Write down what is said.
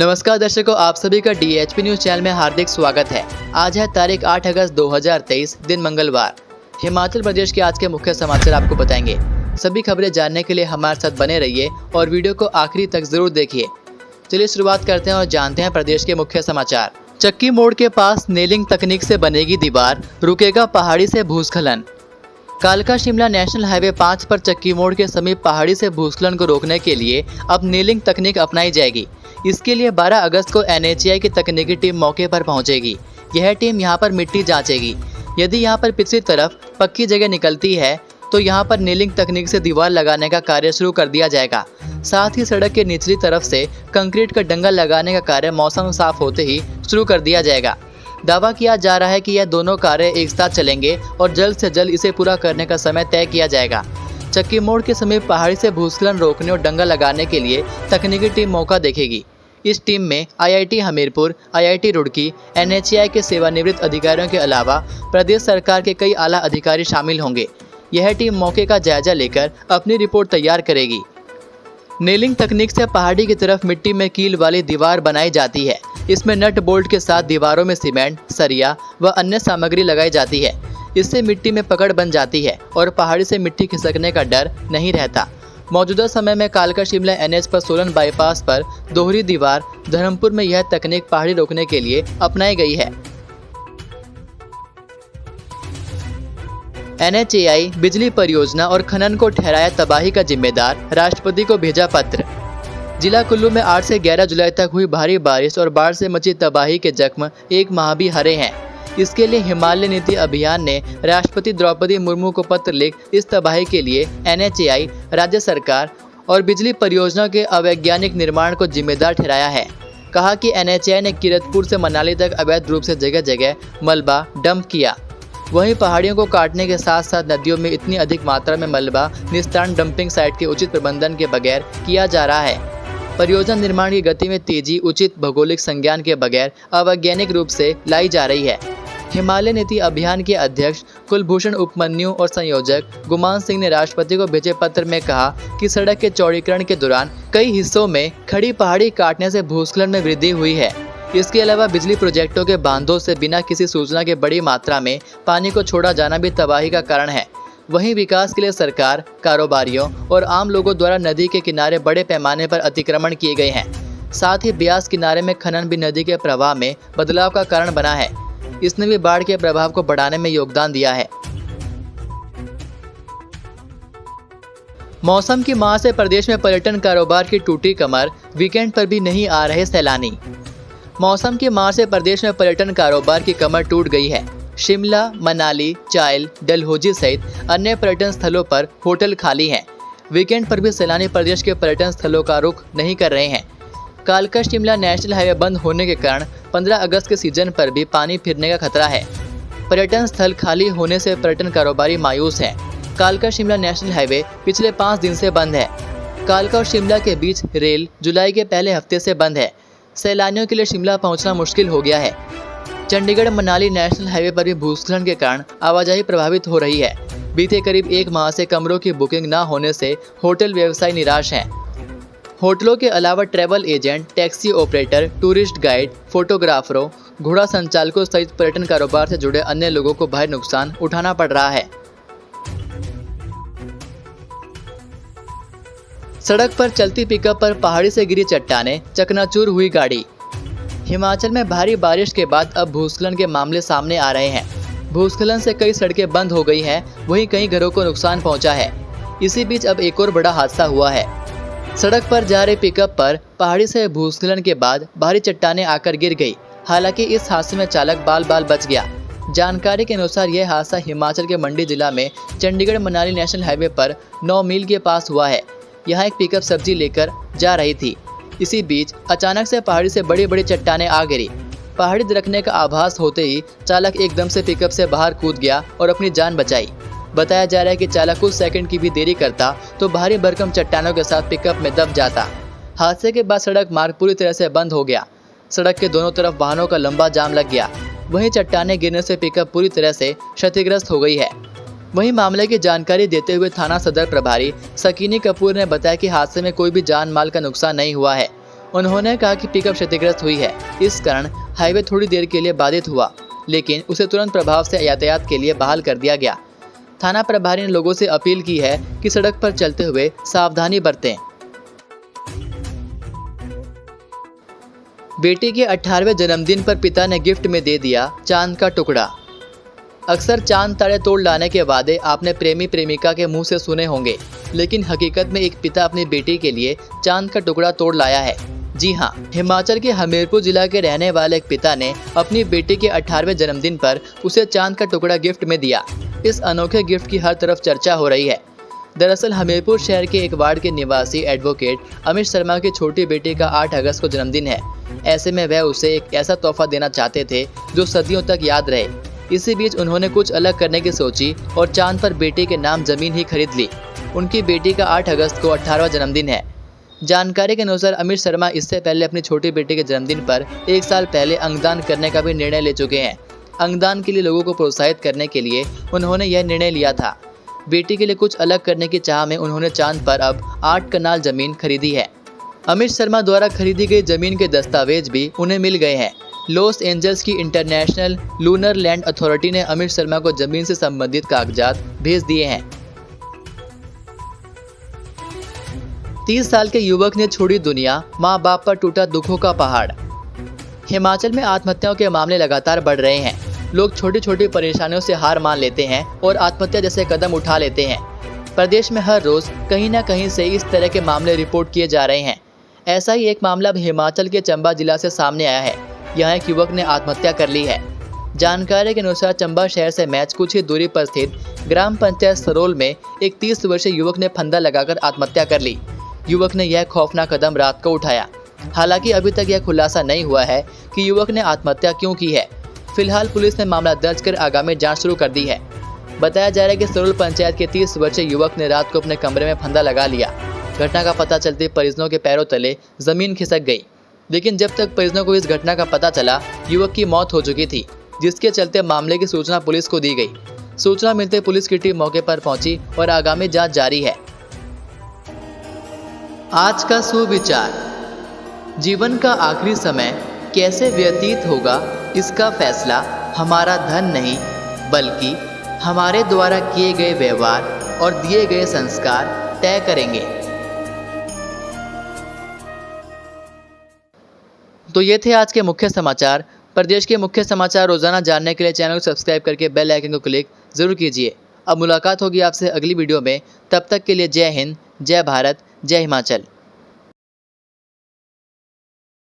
नमस्कार दर्शकों, आप सभी का DHP न्यूज चैनल में हार्दिक स्वागत है। आज है तारीख 8 अगस्त 2023, दिन मंगलवार। हिमाचल प्रदेश के आज के मुख्य समाचार आपको बताएंगे। सभी खबरें जानने के लिए हमारे साथ बने रहिए और वीडियो को आखिरी तक जरूर देखिए। चलिए शुरुआत करते हैं और जानते हैं प्रदेश के मुख्य समाचार। चक्की मोड़ के पास नेलिंग तकनीक से बनेगी दीवार, रुकेगा पहाड़ी से भूस्खलन। कालका शिमला नेशनल हाईवे 5 पर चक्की मोड़ के समीप पहाड़ी से भूस्खलन को रोकने के लिए अब नेलिंग तकनीक अपनाई जाएगी। इसके लिए 12 अगस्त को NHAI की तकनीकी टीम मौके पर पहुंचेगी। यह टीम यहां पर मिट्टी जांचेगी। यदि यहां पर पिछली तरफ पक्की जगह निकलती है तो यहां पर नेलिंग तकनीक से दीवार लगाने का कार्य शुरू कर दिया जाएगा। साथ ही सड़क के निचली तरफ से कंक्रीट का डंगा लगाने का कार्य मौसम साफ होते ही शुरू कर दिया जाएगा। दावा किया जा रहा है कि यह दोनों कार्य एक साथ चलेंगे और जल्द से जल्द इसे पूरा करने का समय तय किया जाएगा। चक्की मोड़ के समीप पहाड़ी से भूस्खलन रोकने और डंगा लगाने के लिए तकनीकी टीम मौका देखेगी। इस टीम में IIT Hamirpur, IIT Roorkee, NHAI के सेवानिवृत्त अधिकारियों के अलावा प्रदेश सरकार के कई आला अधिकारी शामिल होंगे। यह टीम मौके का जायजा लेकर अपनी रिपोर्ट तैयार करेगी। नेलिंग तकनीक से पहाड़ी की तरफ मिट्टी में कील वाली दीवार बनाई जाती है। इसमें नट बोल्ट के साथ दीवारों में सीमेंट, सरिया व अन्य सामग्री लगाई जाती है। इससे मिट्टी में पकड़ बन जाती है और पहाड़ी से मिट्टी खिसकने का डर नहीं रहता। मौजूदा समय में कालका शिमला NH पर सोलन बाईपास पर दोहरी दीवार धर्मपुर में यह तकनीक पहाड़ी रोकने के लिए अपनाई गई है। NHAI बिजली परियोजना और खनन को ठहराया तबाही का जिम्मेदार, राष्ट्रपति को भेजा पत्र। जिला कुल्लू में 8 से 11 जुलाई तक हुई भारी बारिश और बाढ़ से मची तबाही के जख्म एक माह भी हरे हैं। इसके लिए हिमालय नीति अभियान ने राष्ट्रपति द्रौपदी मुर्मू को पत्र लिख इस तबाही के लिए NHAI, राज्य सरकार और बिजली परियोजना के अवैज्ञानिक निर्माण को जिम्मेदार ठहराया है। कहा कि NHAI ने किरतपुर से मनाली तक अवैध रूप से जगह जगह मलबा डंप किया। वहीं पहाड़ियों को काटने के साथ साथ नदियों में इतनी अधिक मात्रा में मलबा निस्तारण डंपिंग साइट के उचित प्रबंधन के बगैर किया जा रहा है। परियोजना निर्माण की गति में तेजी उचित भौगोलिक संज्ञान के बगैर अवैज्ञानिक रूप से लाई जा रही है। हिमालय नीति अभियान के अध्यक्ष कुलभूषण उपमन्यु और संयोजक गुमान सिंह ने राष्ट्रपति को भेजे पत्र में कहा कि सड़क के चौड़ीकरण के दौरान कई हिस्सों में खड़ी पहाड़ी काटने से भूस्खलन में वृद्धि हुई है। इसके अलावा बिजली प्रोजेक्टों के बांधों से बिना किसी सूचना के बड़ी मात्रा में पानी को छोड़ा जाना भी तबाही का कारण है। वहीं विकास के लिए सरकार, कारोबारियों और आम लोगों द्वारा नदी के किनारे बड़े पैमाने पर अतिक्रमण किए गए हैं। साथ ही ब्यास किनारे में खनन भी नदी के प्रवाह में बदलाव का कारण बना है। इसने भी बाढ़ के प्रभाव को बढ़ाने में योगदान दिया है। मौसम की मार से प्रदेश में पर्यटन कारोबार की टूटी कमर, वीकेंड पर भी नहीं आ रहे सैलानी। मौसम की मार से प्रदेश में पर्यटन कारोबार की कमर टूट गई है। शिमला, मनाली, चायल, डलहौजी सहित अन्य पर्यटन स्थलों पर होटल खाली हैं। वीकेंड पर भी सैलानी प्रदेश के पर्यटन स्थलों का रुख नहीं कर रहे हैं। कालका शिमला नेशनल हाईवे बंद होने के कारण 15 अगस्त के सीजन पर भी पानी फिरने का खतरा है। पर्यटन स्थल खाली होने से पर्यटन कारोबारी मायूस हैं। कालका शिमला नेशनल हाईवे पिछले 5 दिन से बंद है। कालका और शिमला के बीच रेल जुलाई के पहले हफ्ते से बंद है। सैलानियों के लिए शिमला पहुंचना मुश्किल हो गया है। चंडीगढ़ मनाली नेशनल हाईवे पर भी भूस्खलन के कारण आवाजाही प्रभावित हो रही है। बीते करीब 1 माह से कमरों की बुकिंग न होने से होटल व्यवसायी निराश हैं। होटलों के अलावा travel agent, taxi operator, tourist guide, फोटोग्राफरों, घोड़ा संचालकों सहित पर्यटन कारोबार से जुड़े अन्य लोगों को भारी नुकसान उठाना पड़ रहा है। सड़क पर चलती पिकअप पर पहाड़ी से गिरी चट्टानें, चकनाचूर हुई गाड़ी। हिमाचल में भारी बारिश के बाद अब भूस्खलन के मामले सामने आ रहे हैं। भूस्खलन से कई सड़कें बंद हो गई हैं, वहीं कई घरों को नुकसान पहुंचा है। इसी बीच अब एक और बड़ा हादसा हुआ है। सड़क पर जा रहे पिकअप पर पहाड़ी से भूस्खलन के बाद भारी चट्टानें आकर गिर गई। हालांकि इस हादसे में चालक बाल बाल बच गया। जानकारी के अनुसार यह हादसा हिमाचल के मंडी जिला में चंडीगढ़ मनाली नेशनल हाईवे पर 9 मील के पास हुआ है। यहाँ एक पिकअप सब्जी लेकर जा रही थी। इसी बीच अचानक से पहाड़ी से बड़ी बड़ी चट्टानें आ गिरी। पहाड़ी दरकने का आभास होते ही चालक एकदम से पिकअप से बाहर कूद गया और अपनी जान बचाई। बताया जा रहा है कि चालक कुछ सेकंड की भी देरी करता तो भारी भरकम चट्टानों के साथ पिकअप में दब जाता। हादसे के बाद सड़क मार्ग पूरी तरह से बंद हो गया। सड़क के दोनों तरफ वाहनों का लंबा जाम लग गया। वहीं चट्टानें गिरने से पिकअप पूरी तरह से क्षतिग्रस्त हो गई है। वहीं मामले की जानकारी देते हुए थाना सदर प्रभारी सकीनी कपूर ने बताया कि हादसे में कोई भी जान माल का नुकसान नहीं हुआ है। उन्होंने कहा कि पिकअप क्षतिग्रस्त हुई है, इस कारण हाईवे थोड़ी देर के लिए बाधित हुआ, लेकिन उसे तुरंत प्रभाव से यातायात के लिए बहाल कर दिया गया। थाना प्रभारी ने लोगों से अपील की है कि सड़क पर चलते हुए सावधानी बरतें। बेटी के 18वें जन्मदिन पर पिता ने गिफ्ट में दे दिया चांद का टुकड़ा। अक्सर चांद तारे तोड़ लाने के वादे आपने प्रेमी प्रेमिका के मुंह से सुने होंगे, लेकिन हकीकत में एक पिता अपनी बेटी के लिए चांद का टुकड़ा तोड़ लाया है। जी हां, हिमाचल के हमीरपुर जिला के रहने वाले एक पिता ने अपनी बेटी के 18वें जन्मदिन पर उसे चांद का टुकड़ा गिफ्ट में दिया। इस अनोखे गिफ्ट की हर तरफ चर्चा हो रही है। दरअसल हमीरपुर शहर के एक वार्ड के निवासी एडवोकेट अमित शर्मा की छोटी बेटी का 8 अगस्त को जन्मदिन है। ऐसे में वह उसे एक ऐसा तोहफा देना चाहते थे जो सदियों तक याद रहे। इसी बीच उन्होंने कुछ अलग करने की सोची और चांद पर बेटी के नाम जमीन ही खरीद ली। उनकी बेटी का 8 अगस्त को 18वां जन्मदिन है। जानकारी के अनुसार अमित शर्मा इससे पहले अपनी छोटी बेटी के जन्मदिन पर 1 साल पहले अंगदान करने का भी निर्णय ले चुके हैं। अंगदान के लिए लोगों को प्रोत्साहित करने के लिए उन्होंने यह निर्णय लिया था। बेटी के लिए कुछ अलग करने की चाह में उन्होंने चांद पर अब 8 कनाल जमीन खरीदी है। अमित शर्मा द्वारा खरीदी गई जमीन के दस्तावेज भी उन्हें मिल गए हैं। लॉस एंजल्स की इंटरनेशनल लूनर लैंड अथॉरिटी ने अमित शर्मा को जमीन से संबंधित कागजात भेज दिए हैं। 30 साल के युवक ने छोड़ी दुनिया, मां बाप पर टूटा दुखों का पहाड़। हिमाचल में आत्महत्याओं के मामले लगातार बढ़ रहे हैं। लोग छोटी छोटी परेशानियों से हार मान लेते हैं और आत्महत्या जैसे कदम उठा लेते हैं। प्रदेश में हर रोज कहीं न कहीं से इस तरह के मामले रिपोर्ट किए जा रहे हैं। ऐसा ही एक मामला अब हिमाचल के चंबा जिला से सामने आया है। यहाँ एक युवक ने आत्महत्या कर ली है। जानकारी के अनुसार चंबा शहर से मैच कुछ ही दूरी पर स्थित ग्राम पंचायत सरोल में एक 30 वर्षीय युवक ने फंदा लगाकर आत्महत्या कर ली। युवक ने यह खौफनाक कदम रात को उठाया। हालांकि अभी तक यह खुलासा नहीं हुआ है कि युवक ने आत्महत्या क्यों की है। फिलहाल पुलिस ने मामला दर्ज कर आगामी जांच शुरू कर दी है। बताया जा रहा है कि सरोल पंचायत के 30 वर्षीय युवक ने रात को अपने कमरे में फंदा लगा लिया। घटना का पता चलते परिजनों के पैरों तले जमीन खिसक गई, लेकिन जब तक परिजनों को इस घटना का पता चला, युवक की मौत हो चुकी थी, जिसके चलते मामले की सूचना पुलिस को दी गई। सूचना मिलते पुलिस की टीम मौके पर पहुंची और आगामी जांच जारी है। आज का सुविचार: जीवन का आखिरी समय कैसे व्यतीत होगा, इसका फैसला हमारा धन नहीं बल्कि हमारे द्वारा किए गए व्यवहार और दिए गए संस्कार तय करेंगे। तो ये थे आज के मुख्य समाचार। प्रदेश के मुख्य समाचार रोजाना जानने के लिए चैनल को सब्सक्राइब करके बेल आइकन को क्लिक जरूर कीजिए। अब मुलाकात होगी आपसे अगली वीडियो में। तब तक के लिए जय हिंद, जय भारत, जय हिमाचल।